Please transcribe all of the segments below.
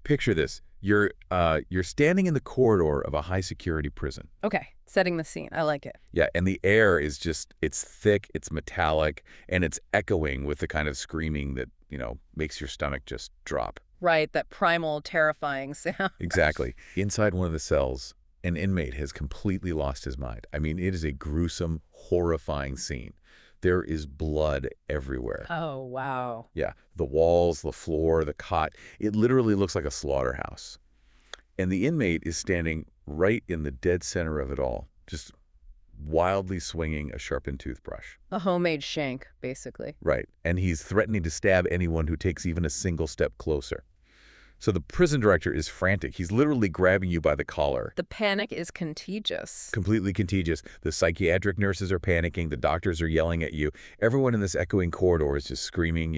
picture this. You're standing in the corridor of a high-security prison. Okay, setting the scene. I like it. Yeah, and the air is just, it's thick, it's metallic, and it's echoing with the kind of screaming that, makes your stomach just drop. Right, that primal, terrifying sound. Exactly. Inside one of the cells, an inmate has completely lost his mind. I mean, it is a gruesome, horrifying scene. There is blood everywhere. Oh, wow. Yeah, the walls, the floor, the cot. It literally looks like a slaughterhouse. And the inmate is standing right in the dead center of it all, just wildly swinging a sharpened toothbrush. A homemade shank, basically. Right, and he's threatening to stab anyone who takes even a single step closer. So the prison director is frantic. He's literally grabbing you by the collar. The panic is contagious. Completely contagious. The psychiatric nurses are panicking. The doctors are yelling at you. Everyone in this echoing corridor is just screaming,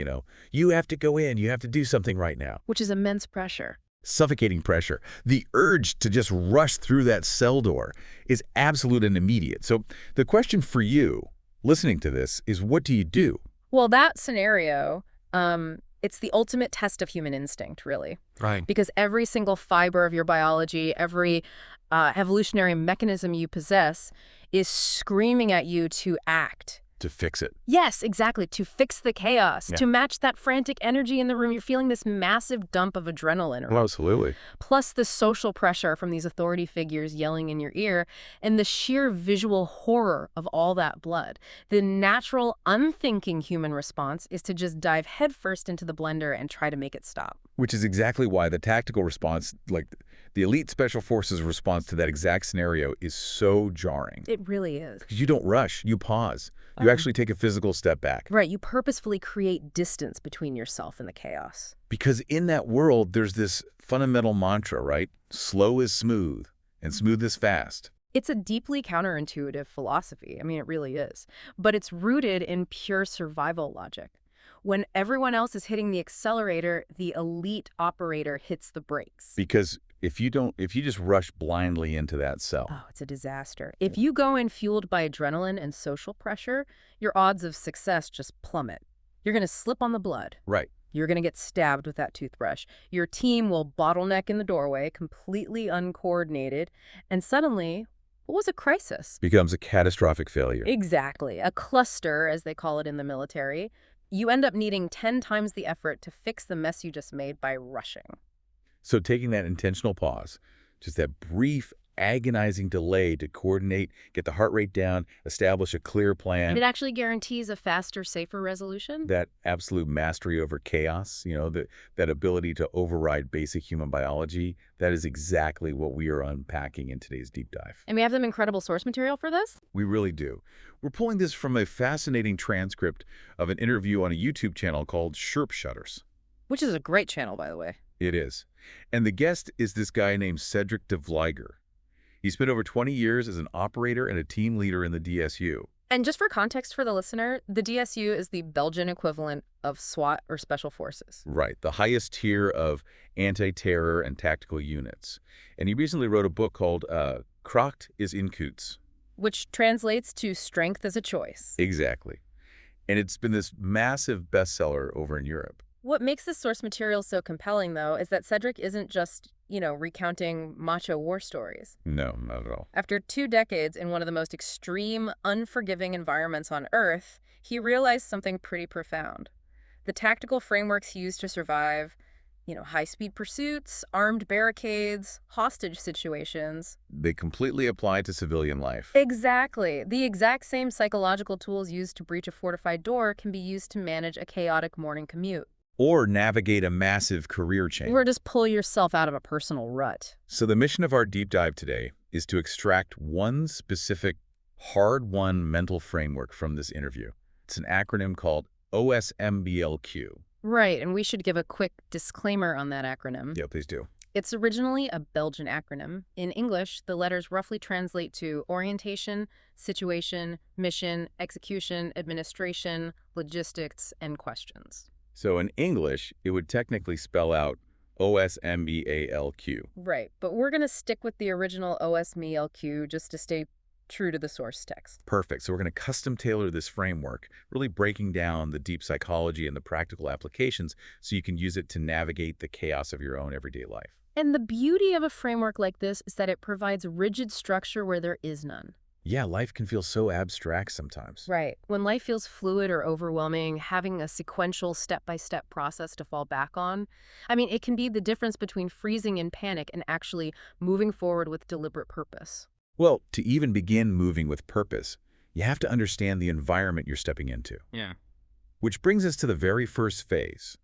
you have to go in. You have to do something right now. Which is immense pressure. Suffocating pressure. The urge to just rush through that cell door is absolute and immediate. So the question for you, listening to this, is what do you do? Well, that scenario, it's the ultimate test of human instinct, really. Right. Because every single fiber of your biology, every evolutionary mechanism you possess is screaming at you to act. To fix it. Yes, exactly. To fix the chaos, Yeah. to match that frantic energy in the room. You're feeling this massive dump of adrenaline. Oh, absolutely. Plus the social pressure from these authority figures yelling in your ear and the sheer visual horror of all that blood. The natural, unthinking human response is to just dive headfirst into the blender and try to make it stop. Which is exactly why the tactical response, like the elite special forces response to that exact scenario, is so jarring. It really is. Because you don't rush, you pause. You actually take a physical step back. Right, you purposefully create distance between yourself and the chaos. Because in that world, there's this fundamental mantra, right? Slow is smooth, and smooth is fast. It's a deeply counterintuitive philosophy. I mean, it really is. But it's rooted in pure survival logic. When everyone else is hitting the accelerator, the elite operator hits the brakes. Because if you just rush blindly into that cell. Oh, it's a disaster. If you go in fueled by adrenaline and social pressure, your odds of success just plummet. You're going to slip on the blood. Right. You're going to get stabbed with that toothbrush. Your team will bottleneck in the doorway, completely uncoordinated, and suddenly, what was a crisis? Becomes a catastrophic failure. Exactly. A cluster, as they call it in the military. You end up needing 10 times the effort to fix the mess you just made by rushing. So taking that intentional pause, just that brief, agonizing delay to coordinate, get the heart rate down, establish a clear plan. And it actually guarantees a faster, safer resolution? That absolute mastery over chaos, that ability to override basic human biology, that is exactly what we are unpacking in today's deep dive. And we have some incredible source material for this? We really do. We're pulling this from a fascinating transcript of an interview on a YouTube channel called Shutters. Which is a great channel, by the way. It is. And the guest is this guy named Cedric De Vlieger. He spent over 20 years as an operator and a team leader in the DSU. And just for context for the listener, the DSU is the Belgian equivalent of SWAT or Special Forces. Right, the highest tier of anti-terror and tactical units. And he recently wrote a book called Kracht is in keuze. Which translates to Strength as a Choice. Exactly. And it's been this massive bestseller over in Europe. What makes this source material so compelling, though, is that Cedric isn't just, recounting macho war stories. No, not at all. After 2 decades in one of the most extreme, unforgiving environments on Earth, he realized something pretty profound. The tactical frameworks he used to survive, high-speed pursuits, armed barricades, hostage situations. They completely apply to civilian life. Exactly. The exact same psychological tools used to breach a fortified door can be used to manage a chaotic morning commute. Or navigate a massive career change. Or just pull yourself out of a personal rut. So the mission of our deep dive today is to extract one specific hard-won mental framework from this interview. It's an acronym called OSMEELQ. Right, and we should give a quick disclaimer on that acronym. Yeah, please do. It's originally a Belgian acronym. In English, the letters roughly translate to orientation, situation, mission, execution, administration, logistics, and questions. So in English, it would technically spell out OSMEELQ. Right, but we're going to stick with the original OSMEELQ just to stay true to the source text. Perfect. So we're going to custom tailor this framework, really breaking down the deep psychology and the practical applications so you can use it to navigate the chaos of your own everyday life. And the beauty of a framework like this is that it provides rigid structure where there is none. Yeah, life can feel so abstract sometimes. Right. When life feels fluid or overwhelming, having a sequential step-by-step process to fall back on, it can be the difference between freezing in panic and actually moving forward with deliberate purpose. Well, to even begin moving with purpose, you have to understand the environment you're stepping into. Yeah. Which brings us to the very first phase,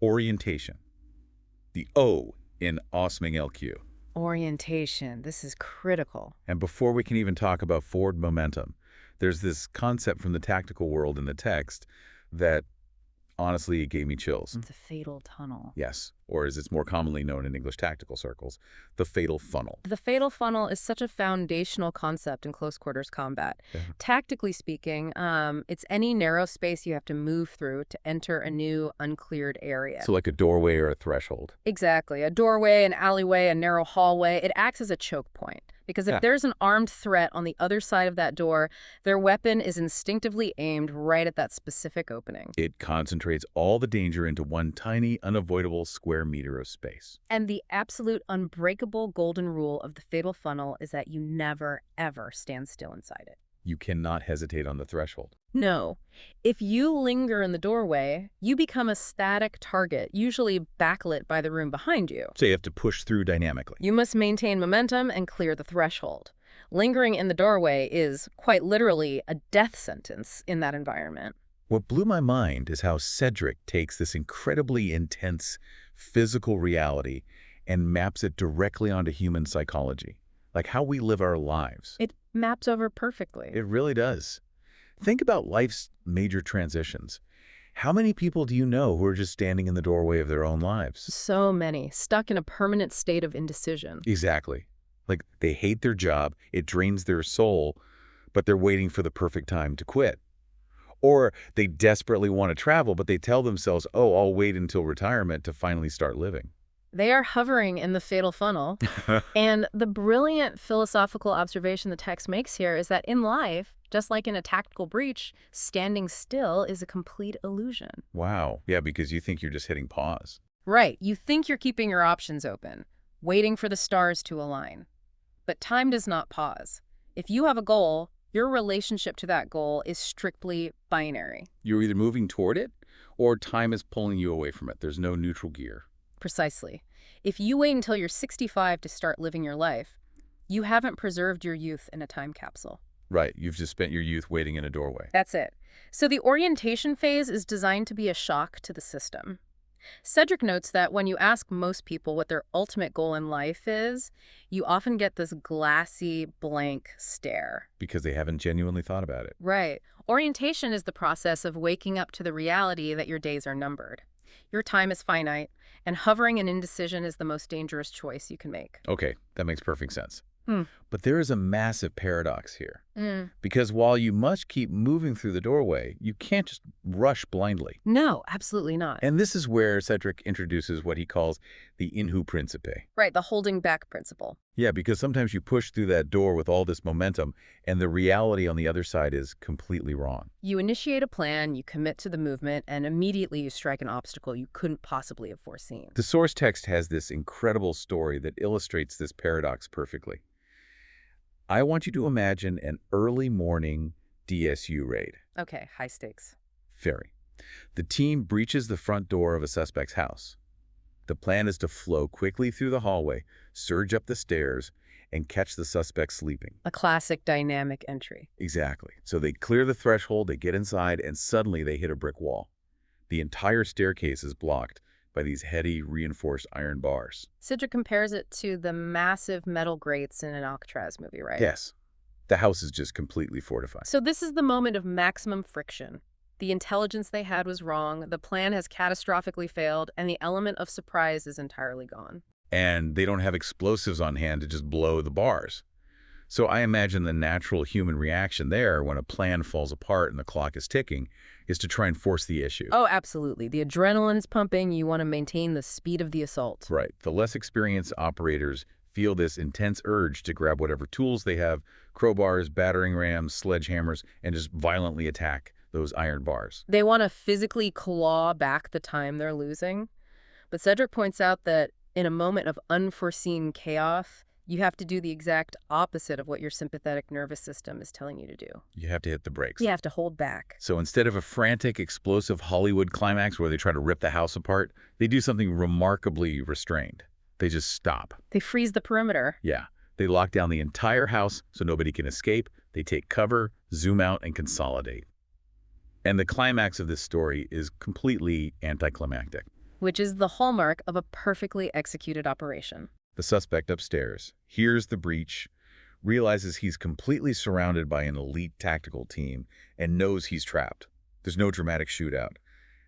orientation. The O in OSMEELQ. Orientation. This is critical. And before we can even talk about forward momentum, there's this concept from the tactical world in the text that honestly gave me chills. The fatal tunnel. Yes, or as it's more commonly known in English tactical circles, the fatal funnel. The fatal funnel is such a foundational concept in close quarters combat. Yeah. Tactically speaking, it's any narrow space you have to move through to enter a new uncleared area. So like a doorway or a threshold. Exactly. A doorway, an alleyway, a narrow hallway, it acts as a choke point. Because if there's an armed threat on the other side of that door, their weapon is instinctively aimed right at that specific opening. It concentrates all the danger into one tiny, unavoidable square meter of space. And the absolute unbreakable golden rule of the fatal funnel is that you never, ever stand still inside it. You cannot hesitate on the threshold. No. If you linger in the doorway, you become a static target, usually backlit by the room behind you. So you have to push through dynamically. You must maintain momentum and clear the threshold. Lingering in the doorway is, quite literally, a death sentence in that environment. What blew my mind is how Cedric takes this incredibly intense physical reality and maps it directly onto human psychology, like how we live our lives. It maps over perfectly. It really does. Think about life's major transitions. How many people do you know who are just standing in the doorway of their own lives? So many, stuck in a permanent state of indecision. Exactly. Like they hate their job, it drains their soul, but they're waiting for the perfect time to quit. Or they desperately want to travel, but they tell themselves, oh, I'll wait until retirement to finally start living. They are hovering in the fatal funnel. And the brilliant philosophical observation the text makes here is that in life, just like in a tactical breach, standing still is a complete illusion. Wow. Yeah, because you think you're just hitting pause. Right. You think you're keeping your options open, waiting for the stars to align. But time does not pause. If you have a goal, your relationship to that goal is strictly binary. You're either moving toward it or time is pulling you away from it. There's no neutral gear. Precisely. If you wait until you're 65 to start living your life, you haven't preserved your youth in a time capsule. Right. You've just spent your youth waiting in a doorway. That's it. So the orientation phase is designed to be a shock to the system. Cedric notes that when you ask most people what their ultimate goal in life is, you often get this glassy, blank stare. Because they haven't genuinely thought about it. Right. Orientation is the process of waking up to the reality that your days are numbered. Your time is finite, and hovering in indecision is the most dangerous choice you can make. Okay, that makes perfect sense. But there is a massive paradox here. Because while you must keep moving through the doorway, you can't just rush blindly. No, absolutely not. And this is where Cedric introduces what he calls the inhu principe. Right, the holding back principle. Yeah, because sometimes you push through that door with all this momentum, and the reality on the other side is completely wrong. You initiate a plan, you commit to the movement, and immediately you strike an obstacle you couldn't possibly have foreseen. The source text has this incredible story that illustrates this paradox perfectly. I want you to imagine an early morning DSU raid. Okay, high stakes. Very. The team breaches the front door of a suspect's house. The plan is to flow quickly through the hallway, surge up the stairs, and catch the suspect sleeping. A classic dynamic entry. Exactly. So they clear the threshold, they get inside, and suddenly they hit a brick wall. The entire staircase is blocked by these heady, reinforced iron bars. Cedr compares it to the massive metal grates in an Alcatraz movie, right? Yes. The house is just completely fortified. So this is the moment of maximum friction. The intelligence they had was wrong, the plan has catastrophically failed, and the element of surprise is entirely gone. And they don't have explosives on hand to just blow the bars. So I imagine the natural human reaction there when a plan falls apart and the clock is ticking is to try and force the issue. Oh, absolutely. The adrenaline is pumping. You want to maintain the speed of the assault. Right. The less experienced operators feel this intense urge to grab whatever tools they have, crowbars, battering rams, sledgehammers, and just violently attack those iron bars. They want to physically claw back the time they're losing. But Cedric points out that in a moment of unforeseen chaos, you have to do the exact opposite of what your sympathetic nervous system is telling you to do. You have to hit the brakes. You have to hold back. So instead of a frantic, explosive Hollywood climax where they try to rip the house apart, they do something remarkably restrained. They just stop. They freeze the perimeter. Yeah. They lock down the entire house so nobody can escape. They take cover, zoom out, and consolidate. And the climax of this story is completely anticlimactic. Which is the hallmark of a perfectly executed operation. The suspect upstairs hears the breach, realizes he's completely surrounded by an elite tactical team, and knows he's trapped. There's no dramatic shootout.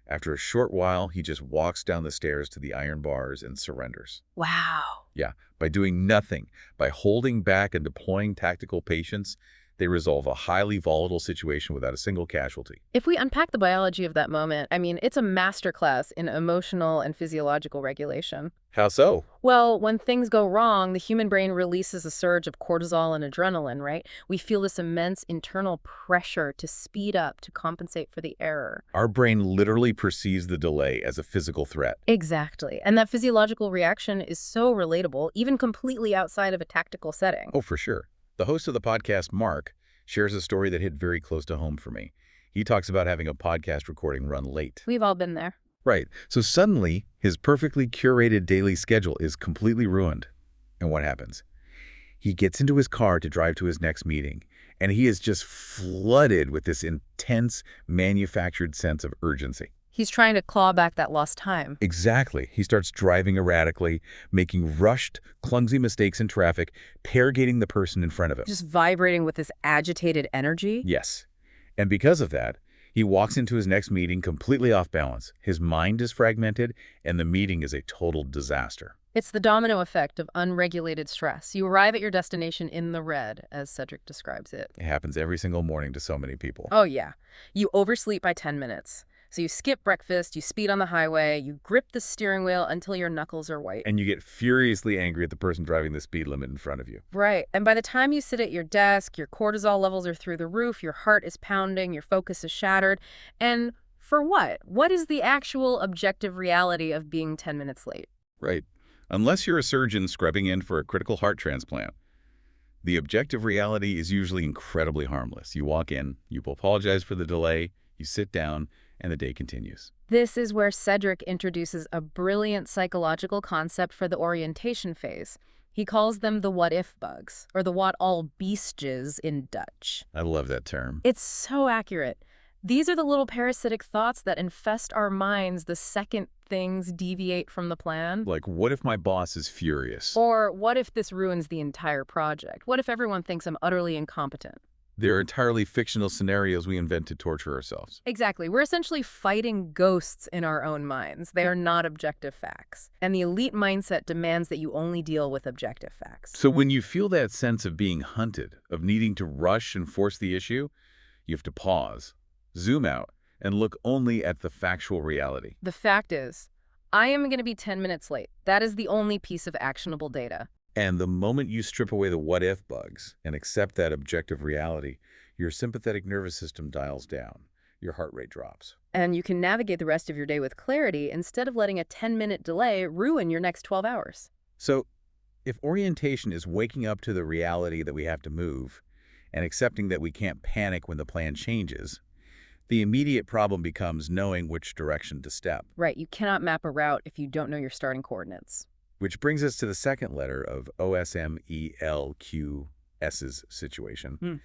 After a short while, he just walks down the stairs to the iron bars and surrenders. Wow. Yeah, by doing nothing, by holding back and deploying tactical patience, they resolve a highly volatile situation without a single casualty. If we unpack the biology of that moment, I mean, it's a masterclass in emotional and physiological regulation. How so? Well, when things go wrong, the human brain releases a surge of cortisol and adrenaline, right? We feel this immense internal pressure to speed up to compensate for the error. Our brain literally perceives the delay as a physical threat. Exactly. And that physiological reaction is so relatable, even completely outside of a tactical setting. Oh, for sure. The host of the podcast, Mark, shares a story that hit very close to home for me. He talks about having a podcast recording run late. We've all been there. Right. So suddenly, his perfectly curated daily schedule is completely ruined. And what happens? He gets into his car to drive to his next meeting, and he is just flooded with this intense, manufactured sense of urgency. He's trying to claw back that lost time. Exactly. He starts driving erratically, making rushed, clumsy mistakes in traffic, pear-gating the person in front of him. Just vibrating with this agitated energy. Yes. And because of that, he walks into his next meeting completely off balance. His mind is fragmented, and the meeting is a total disaster. It's the domino effect of unregulated stress. You arrive at your destination in the red, as Cedric describes it. It happens every single morning to so many people. Oh, yeah. You oversleep by 10 minutes. So you skip breakfast, you speed on the highway, you grip the steering wheel until your knuckles are white. And you get furiously angry at the person driving the speed limit in front of you. Right. And by the time you sit at your desk, your cortisol levels are through the roof, your heart is pounding, your focus is shattered. And for what? What is the actual objective reality of being 10 minutes late? Right. Unless you're a surgeon scrubbing in for a critical heart transplant. The objective reality is usually incredibly harmless. You walk in, you apologize for the delay, you sit down, and the day continues. This is where Cedric introduces a brilliant psychological concept for the orientation phase. He calls them the what-if bugs, or the what-all-beestjes in Dutch. I love that term. It's so accurate. These are the little parasitic thoughts that infest our minds the second things deviate from the plan. Like, what if my boss is furious? Or what if this ruins the entire project? What if everyone thinks I'm utterly incompetent? They're entirely fictional scenarios we invent to torture ourselves. Exactly. We're essentially fighting ghosts in our own minds. They are not objective facts. And the elite mindset demands that you only deal with objective facts. So when you feel that sense of being hunted, of needing to rush and force the issue, you have to pause, zoom out, and look only at the factual reality. The fact is, I am going to be 10 minutes late. That is the only piece of actionable data. And the moment you strip away the what-if bugs and accept that objective reality, your sympathetic nervous system dials down. Your heart rate drops. And you can navigate the rest of your day with clarity instead of letting a 10-minute delay ruin your next 12 hours. So, if orientation is waking up to the reality that we have to move and accepting that we can't panic when the plan changes, the immediate problem becomes knowing which direction to step. Right, you cannot map a route if you don't know your starting coordinates. Which brings us to the second letter of OSMEELQS's situation.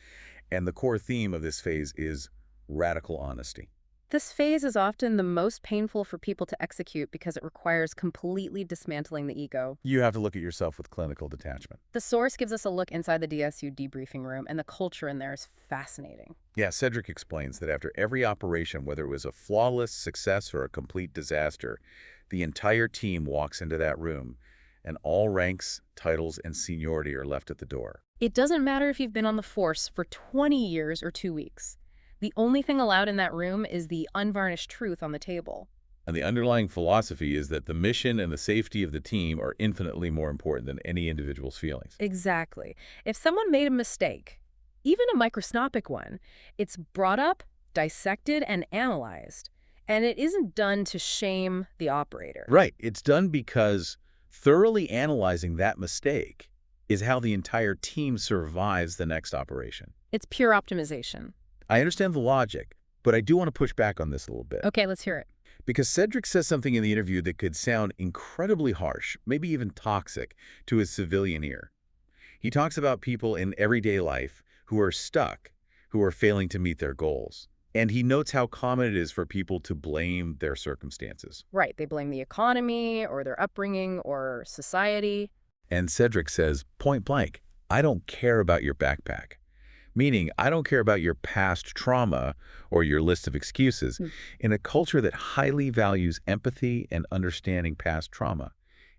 And the core theme of this phase is radical honesty. This phase is often the most painful for people to execute because it requires completely dismantling the ego. You have to look at yourself with clinical detachment. The source gives us a look inside the DSU debriefing room, and the culture in there is fascinating. Yeah, Cedric explains that after every operation, whether it was a flawless success or a complete disaster, the entire team walks into that room, and all ranks, titles, and seniority are left at the door. It doesn't matter if you've been on the force for 20 years or 2 weeks. The only thing allowed in that room is the unvarnished truth on the table. And the underlying philosophy is that the mission and the safety of the team are infinitely more important than any individual's feelings. Exactly. If someone made a mistake, even a microscopic one, it's brought up, dissected, and analyzed. And it isn't done to shame the operator. Right. It's done because thoroughly analyzing that mistake is how the entire team survives the next operation. It's pure optimization. I understand the logic, but I do want to push back on this a little bit. Okay, let's hear it. Because Cedric says something in the interview that could sound incredibly harsh, maybe even toxic, to his civilian ear. He talks about people in everyday life who are stuck, who are failing to meet their goals. And he notes how common it is for people to blame their circumstances. Right, they blame the economy or their upbringing or society. And Cedric says, point blank, I don't care about your backpack. Meaning, I don't care about your past trauma or your list of excuses. In a culture that highly values empathy and understanding past trauma,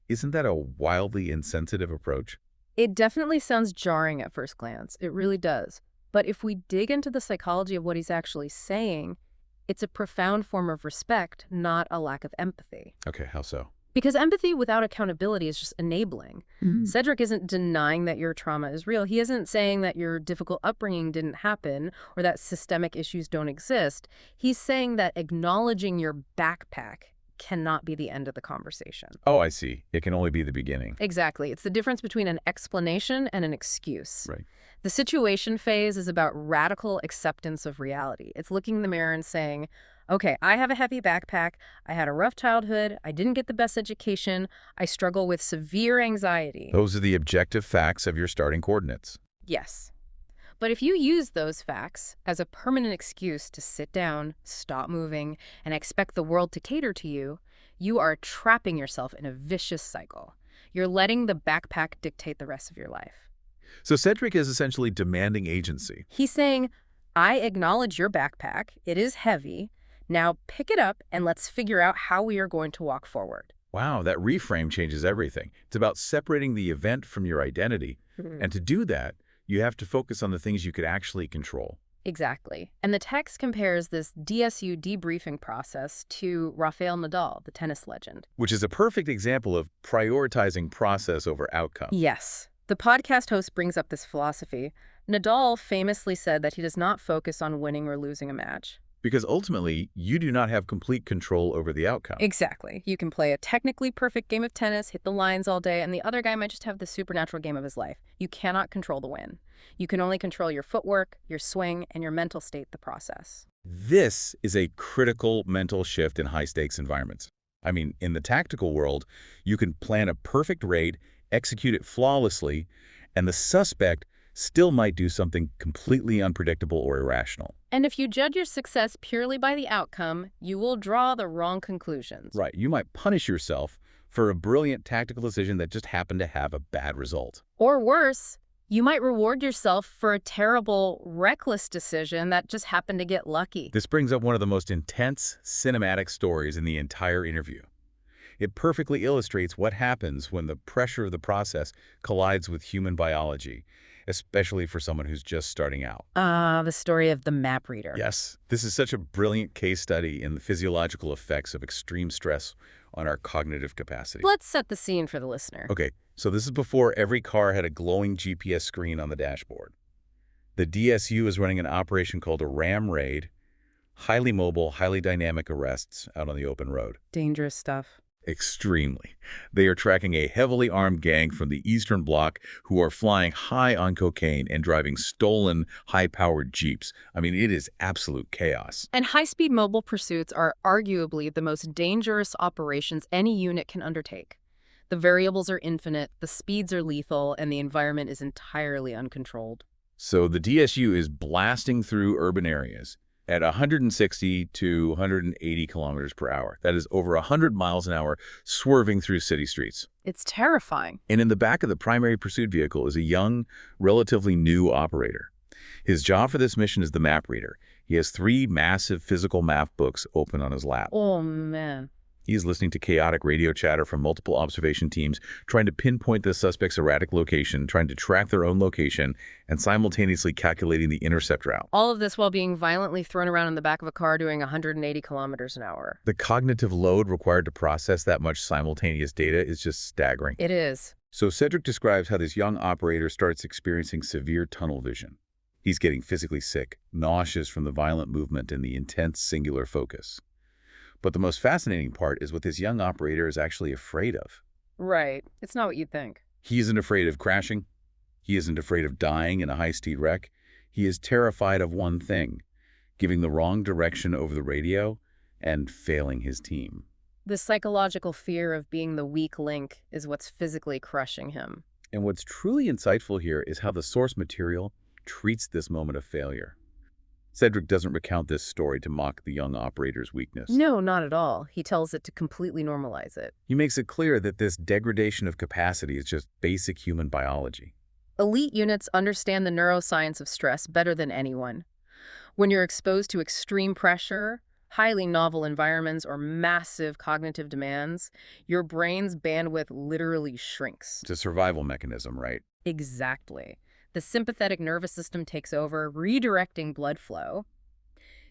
isn't that a wildly insensitive approach? It definitely sounds jarring at first glance. It really does. But if we dig into the psychology of what he's actually saying, it's a profound form of respect, not a lack of empathy. Okay, how so? Because empathy without accountability is just enabling. Cedric isn't denying that your trauma is real. He isn't saying that your difficult upbringing didn't happen or that systemic issues don't exist. He's saying that acknowledging your backpack cannot be the end of the conversation. Oh, I see. It can only be the beginning. Exactly. It's the difference between an explanation and an excuse. Right. The situation phase is about radical acceptance of reality. It's looking in the mirror and saying, okay, I have a heavy backpack, I had a rough childhood, I didn't get the best education, I struggle with severe anxiety. Those are the objective facts of your starting coordinates. Yes. But if you use those facts as a permanent excuse to sit down, stop moving, and expect the world to cater to you, you are trapping yourself in a vicious cycle. You're letting the backpack dictate the rest of your life. So Cedric is essentially demanding agency. He's saying, I acknowledge your backpack, it is heavy, now pick it up and let's figure out how we are going to walk forward. Wow, that reframe changes everything. It's about separating the event from your identity. And to do that, you have to focus on the things you could actually control. Exactly. And the text compares this DSU debriefing process to Rafael Nadal, the tennis legend. Which is a perfect example of prioritizing process over outcome. Yes. The podcast host brings up this philosophy. Nadal famously said that he does not focus on winning or losing a match. Because ultimately, you do not have complete control over the outcome. Exactly. You can play a technically perfect game of tennis, hit the lines all day, and the other guy might just have the supernatural game of his life. You cannot control the win. You can only control your footwork, your swing, and your mental state, the process. This is a critical mental shift in high-stakes environments. I mean, in the tactical world, you can plan a perfect raid, execute it flawlessly, and the suspect still might do something completely unpredictable or irrational. And if you judge your success purely by the outcome, you will draw the wrong conclusions. Right. You might punish yourself for a brilliant tactical decision that just happened to have a bad result. Or worse, you might reward yourself for a terrible, reckless decision that just happened to get lucky. This brings up one of the most intense cinematic stories in the entire interview. It perfectly illustrates what happens when the pressure of the process collides with human biology, especially for someone who's just starting out. The story of the map reader. Yes, this is such a brilliant case study in the physiological effects of extreme stress on our cognitive capacity. Let's set the scene for the listener. Okay, so this is before every car had a glowing GPS screen on the dashboard. The DSU is running an operation called a RAM raid, highly mobile, highly dynamic arrests out on the open road. Dangerous stuff. Extremely. They are tracking a heavily armed gang from the Eastern Bloc who are flying high on cocaine and driving stolen, high-powered Jeeps. I mean, it is absolute chaos. And high-speed mobile pursuits are arguably the most dangerous operations any unit can undertake. The variables are infinite, the speeds are lethal, and the environment is entirely uncontrolled. So the DSU is blasting through urban areas at 160 to 180 kilometers per hour. That is over 100 miles an hour, swerving through city streets. It's terrifying. And in the back of the primary pursuit vehicle is a young, relatively new operator. His job for this mission is the map reader. He has 3 massive physical map books open on his lap. Oh, man. He's listening to chaotic radio chatter from multiple observation teams, trying to pinpoint the suspect's erratic location, trying to track their own location, and simultaneously calculating the intercept route. All of this while being violently thrown around in the back of a car doing 180 kilometers an hour. The cognitive load required to process that much simultaneous data is just staggering. It is. So Cedric describes how this young operator starts experiencing severe tunnel vision. He's getting physically sick, nauseous from the violent movement and the intense singular focus. But the most fascinating part is what this young operator is actually afraid of. Right. It's not what you'd think. He isn't afraid of crashing. He isn't afraid of dying in a high-speed wreck. He is terrified of one thing: giving the wrong direction over the radio and failing his team. The psychological fear of being the weak link is what's physically crushing him. And what's truly insightful here is how the source material treats this moment of failure. Cedric doesn't recount this story to mock the young operator's weakness. No, not at all. He tells it to completely normalize it. He makes it clear that this degradation of capacity is just basic human biology. Elite units understand the neuroscience of stress better than anyone. When you're exposed to extreme pressure, highly novel environments, or massive cognitive demands, your brain's bandwidth literally shrinks. It's a survival mechanism, right? Exactly. The sympathetic nervous system takes over, redirecting blood flow.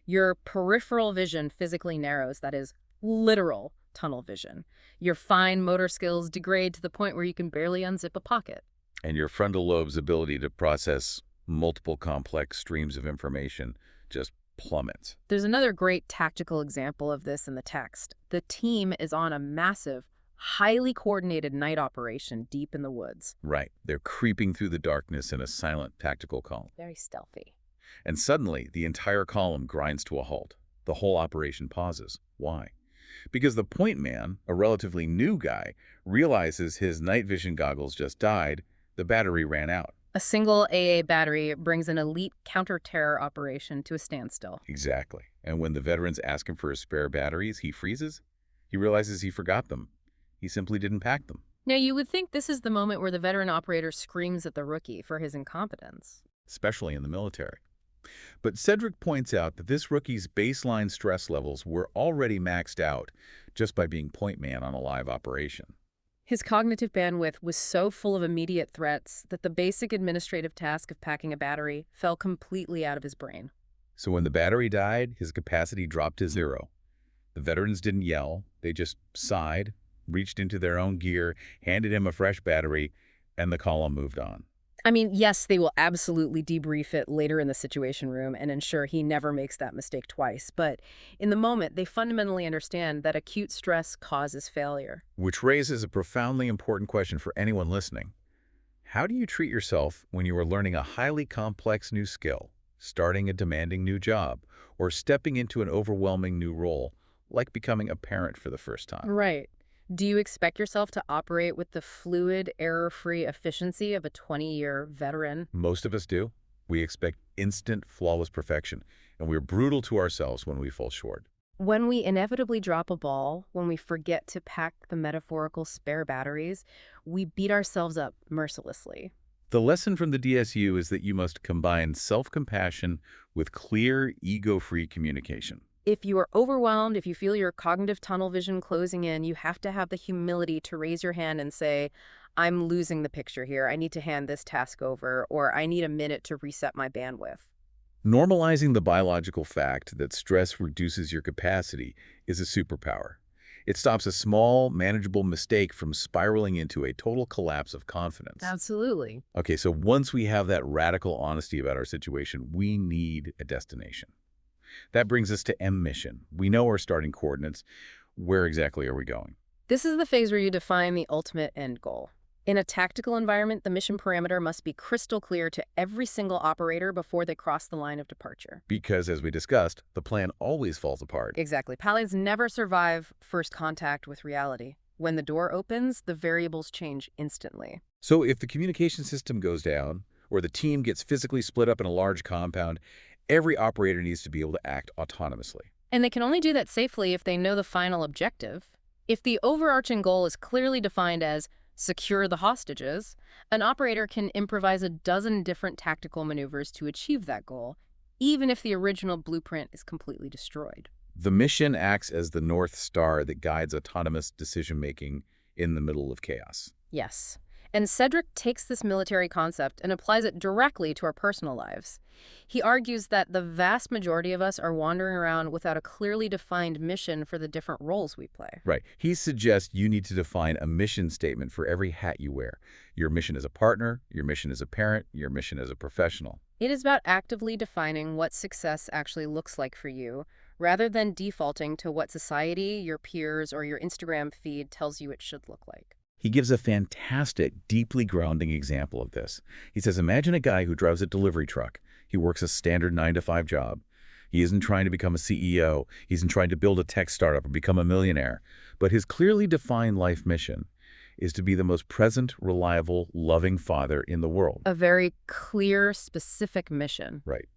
Your peripheral vision physically narrows, that is, literal tunnel vision. Your fine motor skills degrade to the point where you can barely unzip a pocket. And your frontal lobe's ability to process multiple complex streams of information just plummets. There's another great tactical example of this in the text. The team is on a massive, highly coordinated night operation deep in the woods. Right. They're creeping through the darkness in a silent tactical column. Very stealthy. And suddenly, the entire column grinds to a halt. The whole operation pauses. Why? Because the point man, a relatively new guy, realizes his night vision goggles just died. The battery ran out. A single AA battery brings an elite counter-terror operation to a standstill. Exactly. And when the veterans ask him for his spare batteries, he freezes. He realizes he forgot them. He simply didn't pack them. Now, you would think this is the moment where the veteran operator screams at the rookie for his incompetence. Especially in the military. But Cedric points out that this rookie's baseline stress levels were already maxed out just by being point man on a live operation. His cognitive bandwidth was so full of immediate threats that the basic administrative task of packing a battery fell completely out of his brain. So when the battery died, his capacity dropped to zero. The veterans didn't yell. They just sighed, reached into their own gear, handed him a fresh battery, and the column moved on. I mean, yes, they will absolutely debrief it later in the Situation Room and ensure he never makes that mistake twice. But in the moment, they fundamentally understand that acute stress causes failure. Which raises a profoundly important question for anyone listening. How do you treat yourself when you are learning a highly complex new skill, starting a demanding new job, or stepping into an overwhelming new role, like becoming a parent for the first time? Right. Do you expect yourself to operate with the fluid, error-free efficiency of a 20-year veteran? Most of us do. We expect instant, flawless perfection, and we're brutal to ourselves when we fall short. When we inevitably drop a ball, when we forget to pack the metaphorical spare batteries, we beat ourselves up mercilessly. The lesson from the DSU is that you must combine self-compassion with clear, ego-free communication. If you are overwhelmed, if you feel your cognitive tunnel vision closing in, you have to have the humility to raise your hand and say, I'm losing the picture here. I need to hand this task over, or I need a minute to reset my bandwidth. Normalizing the biological fact that stress reduces your capacity is a superpower. It stops a small, manageable mistake from spiraling into a total collapse of confidence. Absolutely. Okay, so once we have that radical honesty about our situation, we need a destination. That brings us to M mission. We know our starting coordinates. Where exactly are we going? This is the phase where you define the ultimate end goal. In a tactical environment, the mission parameter must be crystal clear to every single operator before they cross the line of departure. Because, as we discussed, the plan always falls apart. Exactly. Pilots never survive first contact with reality. When the door opens, the variables change instantly. So if the communication system goes down, or the team gets physically split up in a large compound, every operator needs to be able to act autonomously. And they can only do that safely if they know the final objective. If the overarching goal is clearly defined as secure the hostages, an operator can improvise a dozen different tactical maneuvers to achieve that goal, even if the original blueprint is completely destroyed. The mission acts as the North Star that guides autonomous decision-making in the middle of chaos. Yes. And Cedric takes this military concept and applies it directly to our personal lives. He argues that the vast majority of us are wandering around without a clearly defined mission for the different roles we play. Right. He suggests you need to define a mission statement for every hat you wear. Your mission as a partner, your mission as a parent, your mission as a professional. It is about actively defining what success actually looks like for you, rather than defaulting to what society, your peers, or your Instagram feed tells you it should look like. He gives a fantastic, deeply grounding example of this. He says, imagine a guy who drives a delivery truck. He works a standard 9-to-5 job. He isn't trying to become a CEO. He isn't trying to build a tech startup or become a millionaire. But his clearly defined life mission is to be the most present, reliable, loving father in the world. A very clear, specific mission. Right.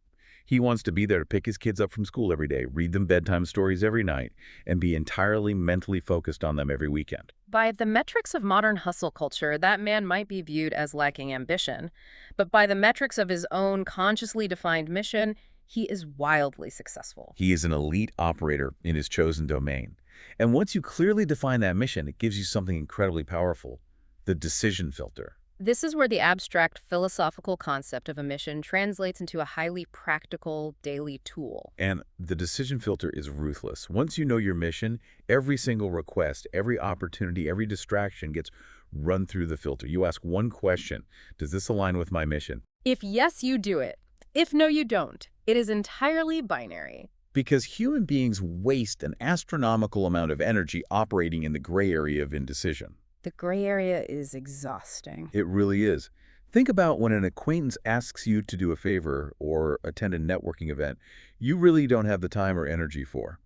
He wants to be there to pick his kids up from school every day, read them bedtime stories every night, and be entirely mentally focused on them every weekend. By the metrics of modern hustle culture, that man might be viewed as lacking ambition. But by the metrics of his own consciously defined mission, he is wildly successful. He is an elite operator in his chosen domain. And once you clearly define that mission, it gives you something incredibly powerful, the decision filter. This is where the abstract philosophical concept of a mission translates into a highly practical daily tool. And the decision filter is ruthless. Once you know your mission, every single request, every opportunity, every distraction gets run through the filter. You ask one question: does this align with my mission? If yes, you do it. If no, you don't. It is entirely binary. Because human beings waste an astronomical amount of energy operating in the gray area of indecision. The gray area is exhausting. It really is. Think about when an acquaintance asks you to do a favor or attend a networking event you really don't have the time or energy for.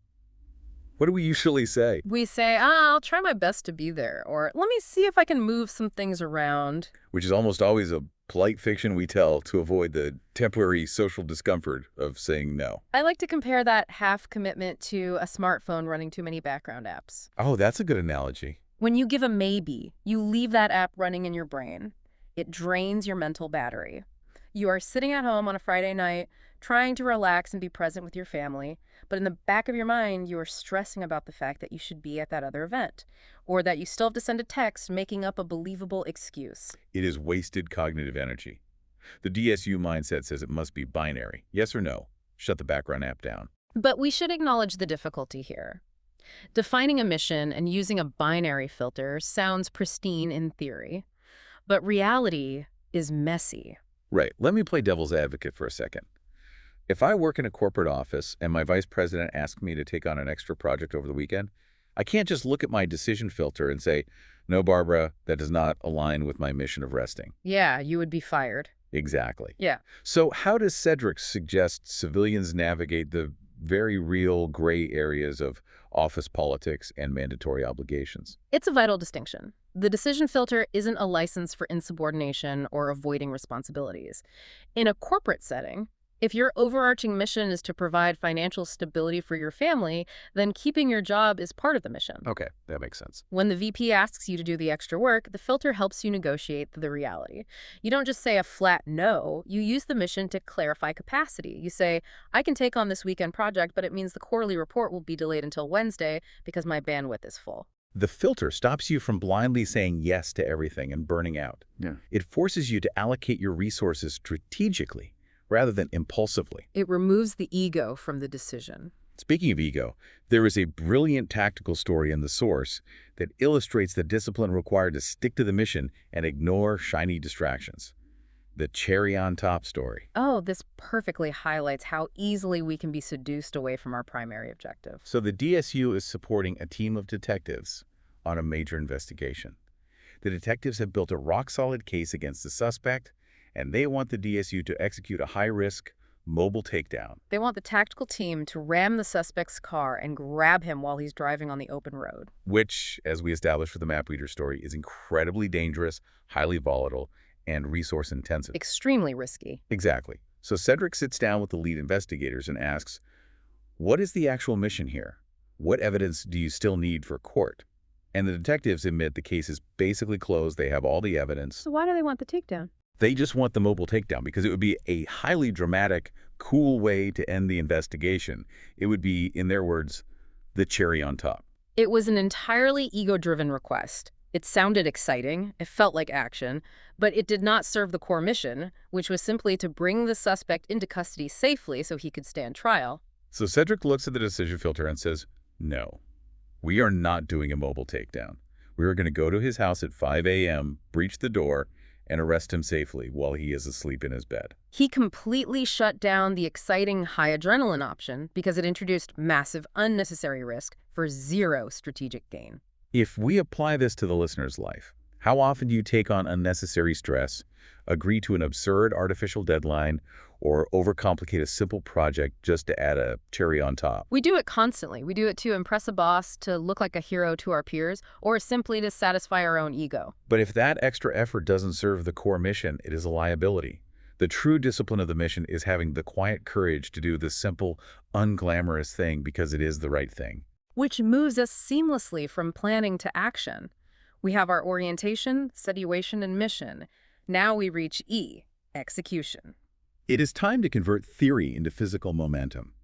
What do we usually say? We say, I'll try my best to be there, or let me see if I can move some things around. Which is almost always a polite fiction we tell to avoid the temporary social discomfort of saying no. I like to compare that half commitment to a smartphone running too many background apps. Oh, that's a good analogy. When you give a maybe, you leave that app running in your brain. It drains your mental battery. You are sitting at home on a Friday night, trying to relax and be present with your family, but in the back of your mind, you are stressing about the fact that you should be at that other event, or that you still have to send a text making up a believable excuse. It is wasted cognitive energy. The DSU mindset says it must be binary. Yes or no. Shut the background app down. But we should acknowledge the difficulty here. Defining a mission and using a binary filter sounds pristine in theory, but reality is messy. Right. Let me play devil's advocate for a second. If I work in a corporate office and my vice president asks me to take on an extra project over the weekend, I can't just look at my decision filter and say, no, Barbara, that does not align with my mission of resting. Yeah, you would be fired. Exactly. Yeah. So how does Cedric suggest civilians navigate the very real gray areas of office politics and mandatory obligations? It's a vital distinction. The decision filter isn't a license for insubordination or avoiding responsibilities. In a corporate setting, if your overarching mission is to provide financial stability for your family, then keeping your job is part of the mission. Okay, that makes sense. When the VP asks you to do the extra work, the filter helps you negotiate the reality. You don't just say a flat no, you use the mission to clarify capacity. You say, I can take on this weekend project, but it means the quarterly report will be delayed until Wednesday because my bandwidth is full. The filter stops you from blindly saying yes to everything and burning out. Yeah. It forces you to allocate your resources strategically rather than impulsively. It removes the ego from the decision. Speaking of ego, there is a brilliant tactical story in the source that illustrates the discipline required to stick to the mission and ignore shiny distractions. The cherry on top story. Oh, this perfectly highlights how easily we can be seduced away from our primary objective. So the DSU is supporting a team of detectives on a major investigation. The detectives have built a rock-solid case against the suspect, and they want the DSU to execute a high-risk, mobile takedown. They want the tactical team to ram the suspect's car and grab him while he's driving on the open road. Which, as we established with the map reader story, is incredibly dangerous, highly volatile, and resource-intensive. Extremely risky. Exactly. So Cedric sits down with the lead investigators and asks, what is the actual mission here? What evidence do you still need for court? And the detectives admit the case is basically closed. They have all the evidence. So why do they want the takedown? They just want the mobile takedown because it would be a highly dramatic cool way to end the investigation. It would be, in their words, the cherry on top. It was an entirely ego-driven request. It sounded exciting, it felt like action, but it did not serve the core mission, which was simply to bring the suspect into custody safely so he could stand trial. So Cedric looks at the decision filter and says, no, we are not doing a mobile takedown. We are going to go to his house at 5 a.m., breach the door, and arrest him safely while he is asleep in his bed. He completely shut down the exciting high adrenaline option because it introduced massive unnecessary risk for zero strategic gain. If we apply this to the listener's life, how often do you take on unnecessary stress, agree to an absurd artificial deadline, or overcomplicate a simple project just to add a cherry on top? We do it constantly. We do it to impress a boss, to look like a hero to our peers, or simply to satisfy our own ego. But if that extra effort doesn't serve the core mission, it is a liability. The true discipline of the mission is having the quiet courage to do the simple, unglamorous thing because it is the right thing. Which moves us seamlessly from planning to action. We have our orientation, situation, and mission. Now we reach E, execution. It is time to convert theory into physical momentum.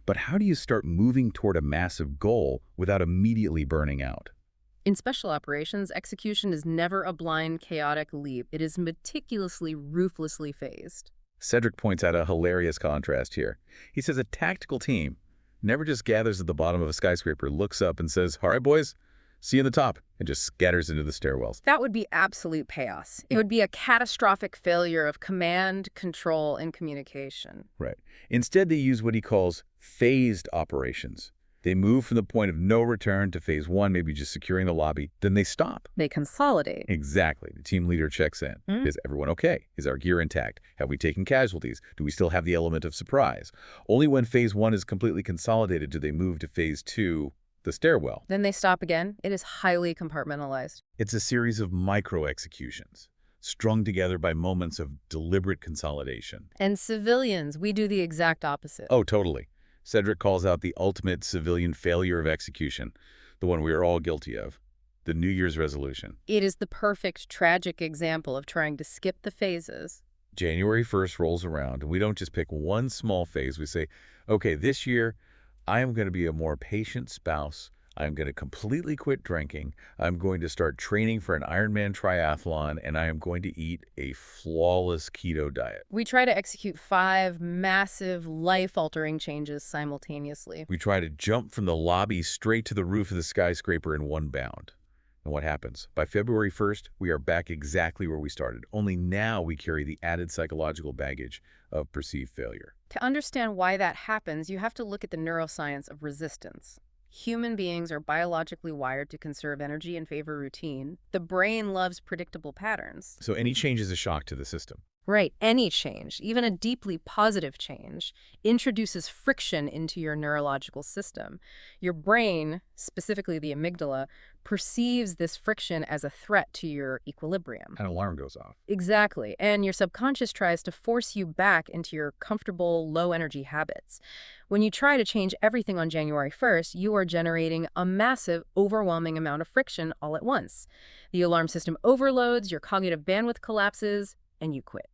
But how do you start moving toward a massive goal without immediately burning out? In special operations, execution is never a blind, chaotic leap. It is meticulously, ruthlessly phased. Cedric points out a hilarious contrast here. He says a tactical team never just gathers at the bottom of a skyscraper, looks up and says, all right, boys, see you in the top, and just scatters into the stairwells. That would be absolute chaos. It would be a catastrophic failure of command, control, and communication. Right. Instead, they use what he calls phased operations. They move from the point of no return to phase one, maybe just securing the lobby. Then they stop. They consolidate. Exactly. The team leader checks in. Is everyone okay? Is our gear intact? Have we taken casualties? Do we still have the element of surprise? Only when phase one is completely consolidated do they move to phase two, the stairwell. Then they stop again. It is highly compartmentalized. It's a series of micro-executions, strung together by moments of deliberate consolidation. And civilians, we do the exact opposite. Oh, totally. Cedric calls out the ultimate civilian failure of execution, the one we are all guilty of, the New Year's resolution. It is the perfect, tragic example of trying to skip the phases. January 1st rolls around, and we don't just pick one small phase. We say, okay, this year, I am going to be a more patient spouse. I'm going to completely quit drinking. I'm going to start training for an Ironman triathlon, and I am going to eat a flawless keto diet. We try to execute 5 massive, life-altering changes simultaneously. We try to jump from the lobby straight to the roof of the skyscraper in one bound. And what happens? By February 1st, we are back exactly where we started. Only now we carry the added psychological baggage of perceived failure. To understand why that happens, you have to look at the neuroscience of resistance. Human beings are biologically wired to conserve energy and favor routine. The brain loves predictable patterns. So any change is a shock to the system. Right. Any change, even a deeply positive change, introduces friction into your neurological system. Your brain, specifically the amygdala, perceives this friction as a threat to your equilibrium. An alarm goes off. Exactly. And your subconscious tries to force you back into your comfortable, low-energy habits. When you try to change everything on January 1st, you are generating a massive, overwhelming amount of friction all at once. The alarm system overloads, your cognitive bandwidth collapses, and you quit.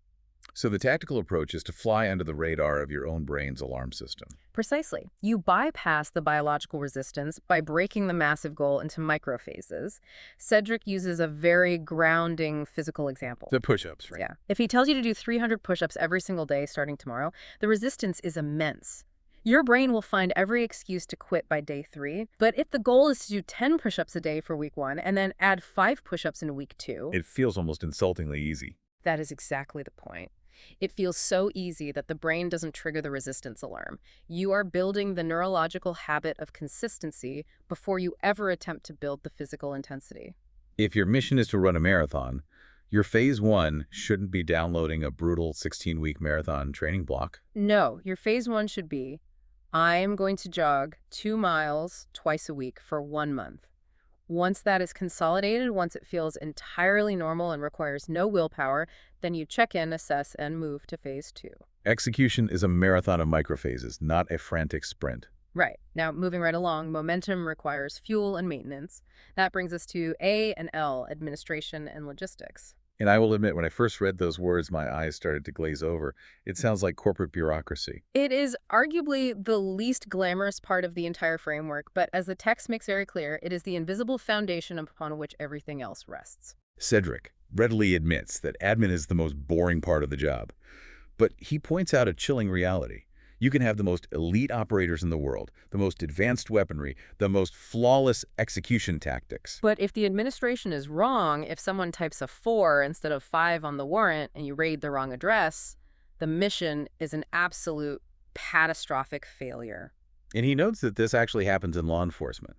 So the tactical approach is to fly under the radar of your own brain's alarm system. Precisely. You bypass the biological resistance by breaking the massive goal into microphases. Cedric uses a very grounding physical example. The push-ups, right? Yeah. If he tells you to do 300 push-ups every single day starting tomorrow, the resistance is immense. Your brain will find every excuse to quit by day 3. But if the goal is to do 10 push-ups a day for week 1 and then add 5 push-ups in week 2... It feels almost insultingly easy. That is exactly the point. It feels so easy that the brain doesn't trigger the resistance alarm. You are building the neurological habit of consistency before you ever attempt to build the physical intensity. If your mission is to run a marathon, your phase 1 shouldn't be downloading a brutal 16-week marathon training block. No, your phase 1 should be, I am going to jog 2 miles twice a week for 1 month. Once that is consolidated, once it feels entirely normal and requires no willpower, then you check in, assess, and move to phase 2. Execution is a marathon of microphases, not a frantic sprint. Right. Now, moving right along, momentum requires fuel and maintenance. That brings us to A and L, administration and logistics. And I will admit, when I first read those words, my eyes started to glaze over. It sounds like corporate bureaucracy. It is arguably the least glamorous part of the entire framework, but as the text makes very clear, it is the invisible foundation upon which everything else rests. Cedric readily admits that admin is the most boring part of the job. But he points out a chilling reality. You can have the most elite operators in the world, the most advanced weaponry, the most flawless execution tactics. But if the administration is wrong, if someone types a 4 instead of 5 on the warrant and you raid the wrong address, the mission is an absolute catastrophic failure. And he notes that this actually happens in law enforcement.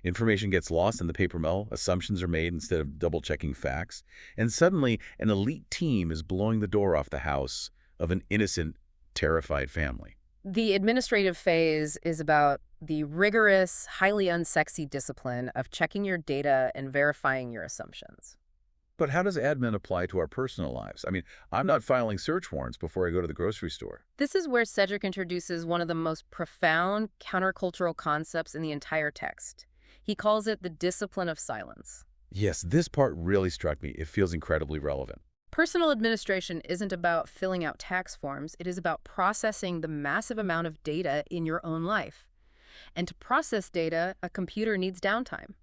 Information gets lost in the paper mill, assumptions are made instead of double-checking facts, and suddenly an elite team is blowing the door off the house of an innocent, terrified family. The administrative phase is about the rigorous, highly unsexy discipline of checking your data and verifying your assumptions. But how does admin apply to our personal lives? I mean, I'm not filing search warrants before I go to the grocery store. This is where Cedric introduces one of the most profound countercultural concepts in the entire text. He calls it the discipline of silence. Yes, this part really struck me. It feels incredibly relevant. Personal administration isn't about filling out tax forms. It is about processing the massive amount of data in your own life. And to process data, a computer needs downtime.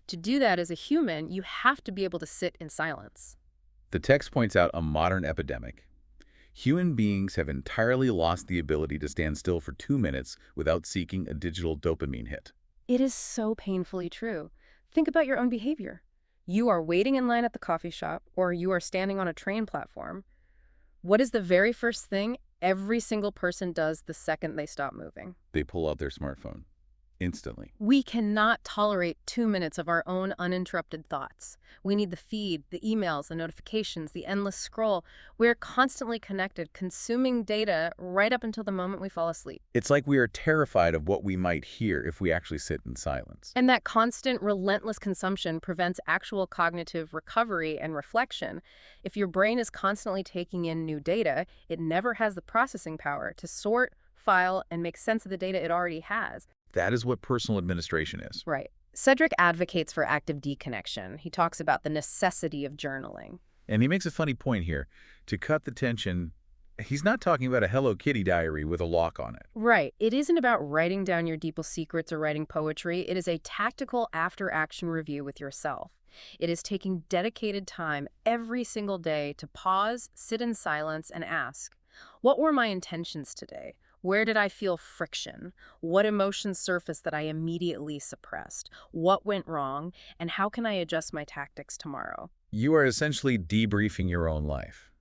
To do that as a human, you have to be able to sit in silence. The text points out a modern epidemic. Human beings have entirely lost the ability to stand still for 2 minutes without seeking a digital dopamine hit. It is so painfully true. Think about your own behavior. You are waiting in line at the coffee shop, or you are standing on a train platform. What is the very first thing every single person does the second they stop moving? They pull out their smartphone instantly. We cannot tolerate 2 minutes of our own uninterrupted thoughts. We need the feed, the emails, the notifications, the endless scroll. We're constantly connected, consuming data right up until the moment we fall asleep. It's like we are terrified of what we might hear if we actually sit in silence. And that constant, relentless consumption prevents actual cognitive recovery and reflection. If your brain is constantly taking in new data, it never has the processing power to sort, file, and make sense of the data it already has. That is what personal administration is. Right. Cedric advocates for active deconnection. He talks about the necessity of journaling. And he makes a funny point here. To cut the tension, he's not talking about a Hello Kitty diary with a lock on it. Right. It isn't about writing down your deepest secrets or writing poetry. It is a tactical after-action review with yourself. It is taking dedicated time every single day to pause, sit in silence, and ask, what were my intentions today? Where did I feel friction? What emotions surfaced that I immediately suppressed? What went wrong? And how can I adjust my tactics tomorrow? You are essentially debriefing your own life.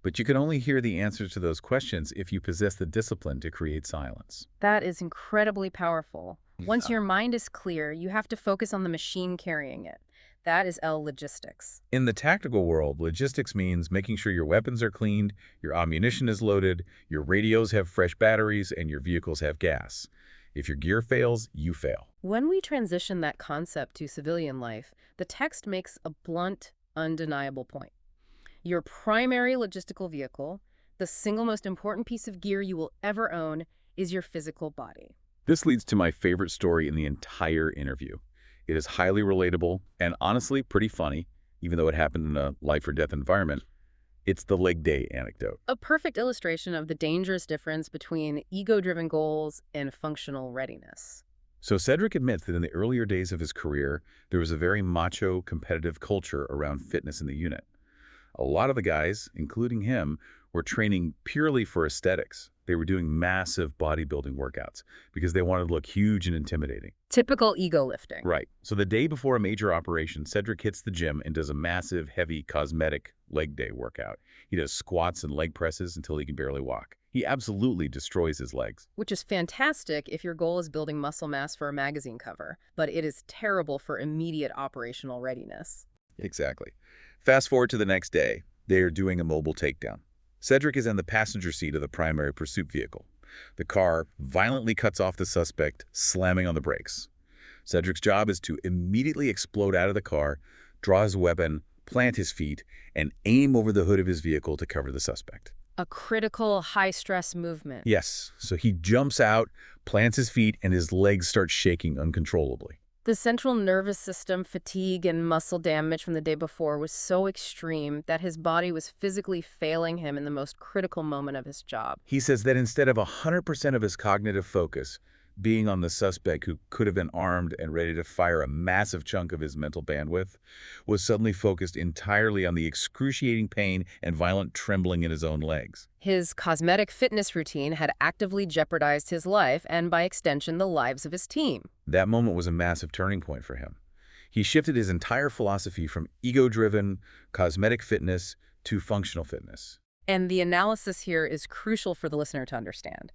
But you can only hear the answers to those questions if you possess the discipline to create silence. That is incredibly powerful. Once your mind is clear, you have to focus on the machine carrying it. That is logistics. In the tactical world, logistics means making sure your weapons are cleaned, your ammunition is loaded, your radios have fresh batteries, and your vehicles have gas. If your gear fails, you fail. When we transition that concept to civilian life, the text makes a blunt, undeniable point. Your primary logistical vehicle, the single most important piece of gear you will ever own, is your physical body. This leads to my favorite story in the entire interview. It is highly relatable and honestly pretty funny, even though it happened in a life-or-death environment. It's the leg day anecdote. A perfect illustration of the dangerous difference between ego-driven goals and functional readiness. So Cedric admits that in the earlier days of his career, there was a very macho, competitive culture around fitness in the unit. A lot of the guys, including him, were training purely for aesthetics. They were doing massive bodybuilding workouts because they wanted to look huge and intimidating. Typical ego lifting. Right. So the day before a major operation, Cedric hits the gym and does a massive, heavy, cosmetic leg day workout. He does squats and leg presses until he can barely walk. He absolutely destroys his legs. Which is fantastic if your goal is building muscle mass for a magazine cover, but it is terrible for immediate operational readiness. Exactly. Fast forward to the next day. They are doing a mobile takedown. Cedric is in the passenger seat of the primary pursuit vehicle. The car violently cuts off the suspect, slamming on the brakes. Cedric's job is to immediately explode out of the car, draw his weapon, plant his feet, and aim over the hood of his vehicle to cover the suspect. A critical, high-stress movement. Yes, so he jumps out, plants his feet, and his legs start shaking uncontrollably. The central nervous system fatigue and muscle damage from the day before was so extreme that his body was physically failing him in the most critical moment of his job. He says that instead of 100% of his cognitive focus being on the suspect who could have been armed and ready to fire a massive chunk of his mental bandwidth, was suddenly focused entirely on the excruciating pain and violent trembling in his own legs. His cosmetic fitness routine had actively jeopardized his life and, by extension, the lives of his team. That moment was a massive turning point for him. He shifted his entire philosophy from ego-driven, cosmetic fitness to functional fitness. And the analysis here is crucial for the listener to understand.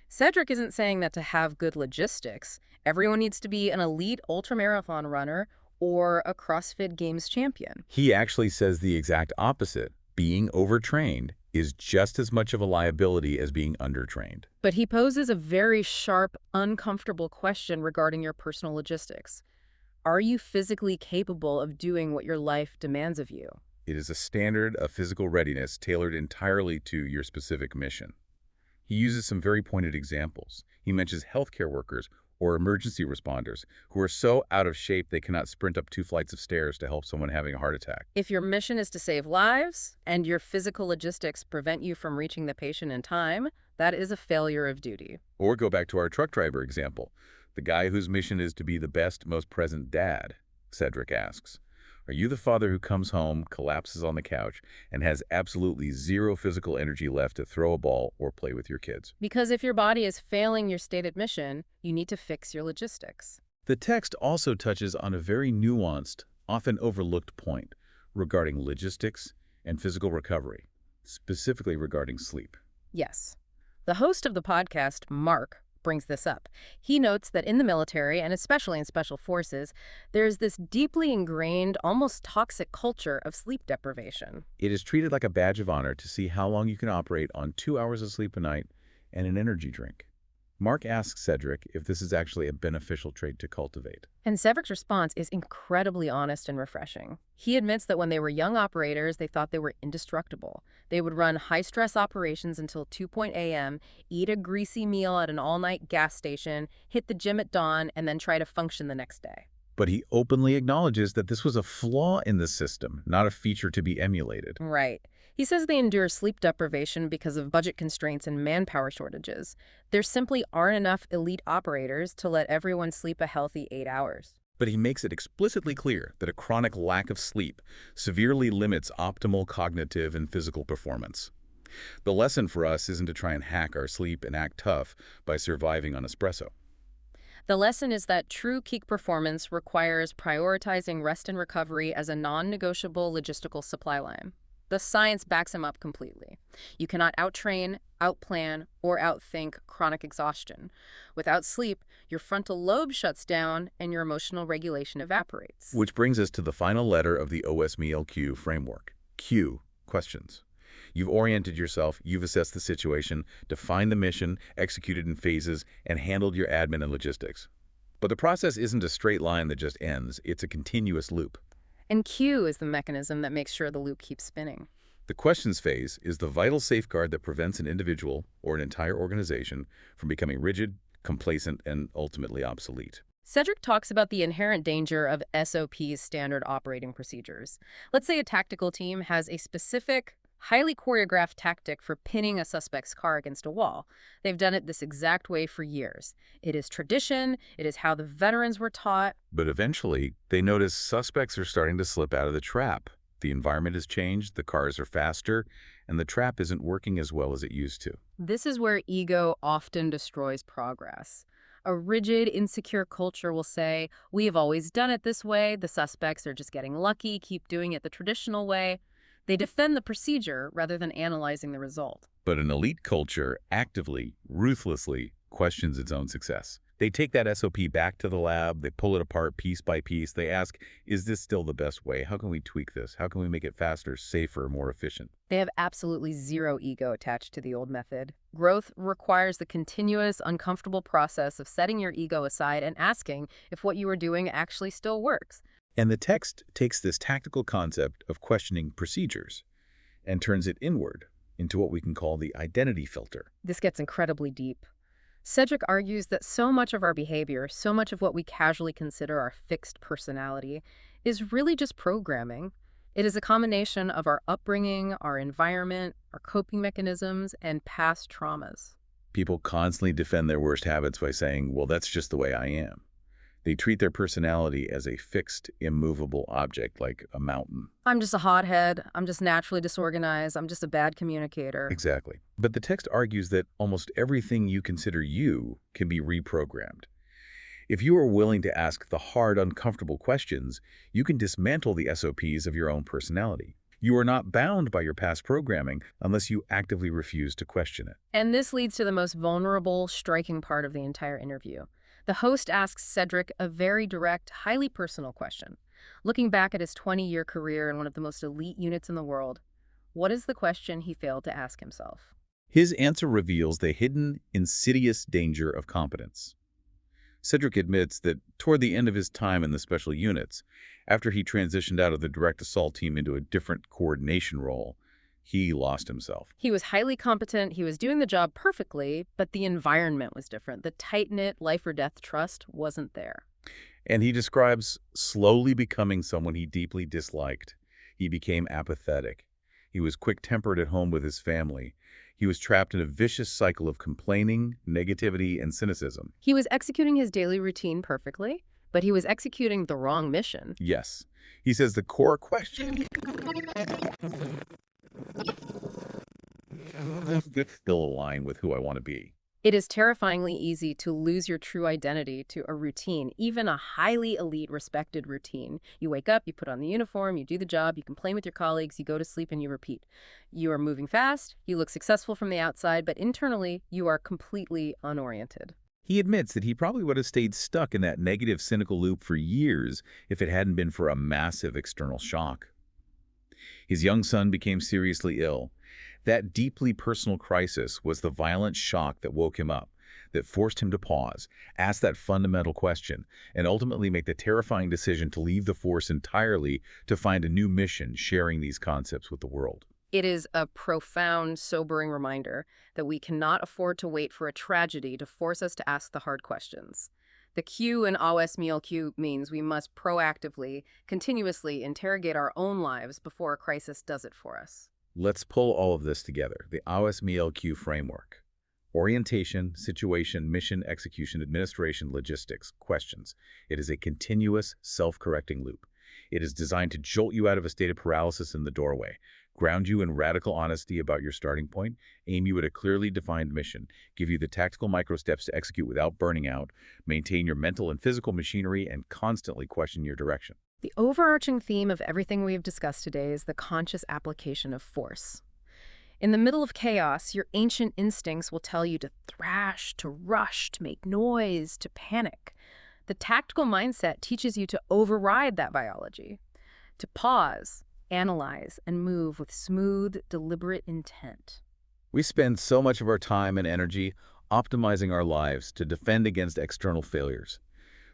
Cedric isn't saying that to have good logistics, everyone needs to be an elite ultramarathon runner or a CrossFit Games champion. He actually says the exact opposite. Being overtrained is just as much of a liability as being undertrained. But he poses a very sharp, uncomfortable question regarding your personal logistics. Are you physically capable of doing what your life demands of you? It is a standard of physical readiness tailored entirely to your specific mission. He uses some very pointed examples. He mentions healthcare workers or emergency responders who are so out of shape they cannot sprint up 2 flights of stairs to help someone having a heart attack. If your mission is to save lives and your physical logistics prevent you from reaching the patient in time, that is a failure of duty. Or go back to our truck driver example, the guy whose mission is to be the best, most present dad. Cedric asks, are you the father who comes home, collapses on the couch, and has absolutely zero physical energy left to throw a ball or play with your kids? Because if your body is failing your stated mission, you need to fix your logistics. The text also touches on a very nuanced, often overlooked point regarding logistics and physical recovery, specifically regarding sleep. Yes. The host of the podcast, Mark, brings this up. He notes that in the military, and especially in special forces, there's this deeply ingrained, almost toxic culture of sleep deprivation. It is treated like a badge of honor to see how long you can operate on 2 hours of sleep a night and an energy drink. Mark asks Cedric if this is actually a beneficial trait to cultivate. And Cedric's response is incredibly honest and refreshing. He admits that when they were young operators, they thought they were indestructible. They would run high-stress operations until 2 a.m., eat a greasy meal at an all-night gas station, hit the gym at dawn, and then try to function the next day. But he openly acknowledges that this was a flaw in the system, not a feature to be emulated. Right. He says they endure sleep deprivation because of budget constraints and manpower shortages. There simply aren't enough elite operators to let everyone sleep a healthy 8 hours. But he makes it explicitly clear that a chronic lack of sleep severely limits optimal cognitive and physical performance. The lesson for us isn't to try and hack our sleep and act tough by surviving on espresso. The lesson is that true peak performance requires prioritizing rest and recovery as a non-negotiable logistical supply line. The science backs him up completely. You cannot outtrain, outplan, or outthink chronic exhaustion. Without sleep, your frontal lobe shuts down and your emotional regulation evaporates. Which brings us to the final letter of the OSMEELQ framework. Q, questions. You've oriented yourself, you've assessed the situation, defined the mission, executed in phases, and handled your admin and logistics. But the process isn't a straight line that just ends, it's a continuous loop. And Q is the mechanism that makes sure the loop keeps spinning. The questions phase is the vital safeguard that prevents an individual or an entire organization from becoming rigid, complacent, and ultimately obsolete. Cedric talks about the inherent danger of SOP's standard operating procedures. Let's say a tactical team has a specific, highly choreographed tactic for pinning a suspect's car against a wall. They've done it this exact way for years. It is tradition, it is how the veterans were taught. But eventually, they notice suspects are starting to slip out of the trap. The environment has changed, the cars are faster, and the trap isn't working as well as it used to. This is where ego often destroys progress. A rigid, insecure culture will say, we have always done it this way, the suspects are just getting lucky, keep doing it the traditional way. They defend the procedure rather than analyzing the result. But an elite culture actively, ruthlessly questions its own success. They take that SOP back to the lab, they pull it apart piece by piece, they ask, is this still the best way? How can we tweak this? How can we make it faster, safer, more efficient? They have absolutely zero ego attached to the old method. Growth requires the continuous, uncomfortable process of setting your ego aside and asking if what you are doing actually still works. And the text takes this tactical concept of questioning procedures and turns it inward into what we can call the identity filter. This gets incredibly deep. Cedric argues that so much of our behavior, so much of what we casually consider our fixed personality, is really just programming. It is a combination of our upbringing, our environment, our coping mechanisms, and past traumas. People constantly defend their worst habits by saying, well, that's just the way I am. They treat their personality as a fixed, immovable object like a mountain. I'm just a hothead. I'm just naturally disorganized. I'm just a bad communicator. Exactly. But the text argues that almost everything you consider you can be reprogrammed. If you are willing to ask the hard, uncomfortable questions, you can dismantle the SOPs of your own personality. You are not bound by your past programming unless you actively refuse to question it. And this leads to the most vulnerable, striking part of the entire interview. The host asks Cedric a very direct, highly personal question. Looking back at his 20-year career in one of the most elite units in the world, what is the question he failed to ask himself? His answer reveals the hidden, insidious danger of competence. Cedric admits that toward the end of his time in the special units, after he transitioned out of the direct assault team into a different coordination role, he lost himself. He was highly competent, he was doing the job perfectly, but the environment was different. The tight-knit life-or-death trust wasn't there. And he describes slowly becoming someone he deeply disliked. He became apathetic. He was quick-tempered at home with his family. He was trapped in a vicious cycle of complaining, negativity, and cynicism. He was executing his daily routine perfectly, but he was executing the wrong mission. Yes. He says the core question still align with who I want to be. It is terrifyingly easy to lose your true identity to a routine, even a highly elite, respected routine. You wake up, you put on the uniform, you do the job, you complain with your colleagues, you go to sleep, and you repeat. You are moving fast, you look successful from the outside, but internally, you are completely unoriented. He admits that he probably would have stayed stuck in that negative, cynical loop for years if it hadn't been for a massive external shock. His young son became seriously ill. That deeply personal crisis was the violent shock that woke him up, that forced him to pause, ask that fundamental question, and ultimately make the terrifying decision to leave the force entirely to find a new mission sharing these concepts with the world. It is a profound, sobering reminder that we cannot afford to wait for a tragedy to force us to ask the hard questions. The Q in OSMEELQ means we must proactively, continuously interrogate our own lives before a crisis does it for us. Let's pull all of this together, the OSMEELQ framework. Orientation, situation, mission, execution, administration, logistics, questions. It is a continuous, self-correcting loop. It is designed to jolt you out of a state of paralysis in the doorway, ground you in radical honesty about your starting point, aim you at a clearly defined mission, give you the tactical micro-steps to execute without burning out, maintain your mental and physical machinery, and constantly question your direction. The overarching theme of everything we have discussed today is the conscious application of force. In the middle of chaos, your ancient instincts will tell you to thrash, to rush, to make noise, to panic. The tactical mindset teaches you to override that biology, to pause, analyze, and move with smooth, deliberate intent. We spend so much of our time and energy optimizing our lives to defend against external failures.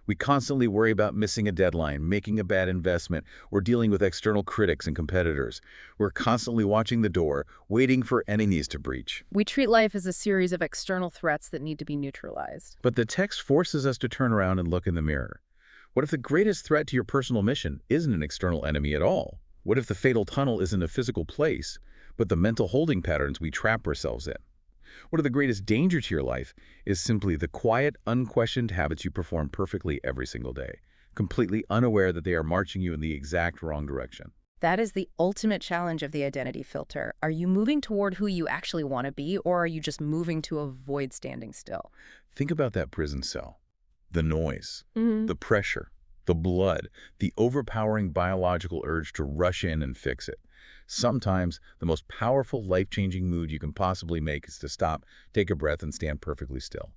We constantly worry about missing a deadline, making a bad investment, or dealing with external critics and competitors. We're constantly watching the door, waiting for enemies to breach. We treat life as a series of external threats that need to be neutralized. But the text forces us to turn around and look in the mirror. What if the greatest threat to your personal mission isn't an external enemy at all? What if the fatal tunnel isn't a physical place, but the mental holding patterns we trap ourselves in? What if the greatest danger to your life is simply the quiet, unquestioned habits you perform perfectly every single day, completely unaware that they are marching you in the exact wrong direction? That is the ultimate challenge of the identity filter. Are you moving toward who you actually want to be, or are you just moving to avoid standing still? Think about that prison cell. The noise, the pressure, the blood, the overpowering biological urge to rush in and fix it. Sometimes the most powerful, life-changing move you can possibly make is to stop, take a breath, and stand perfectly still.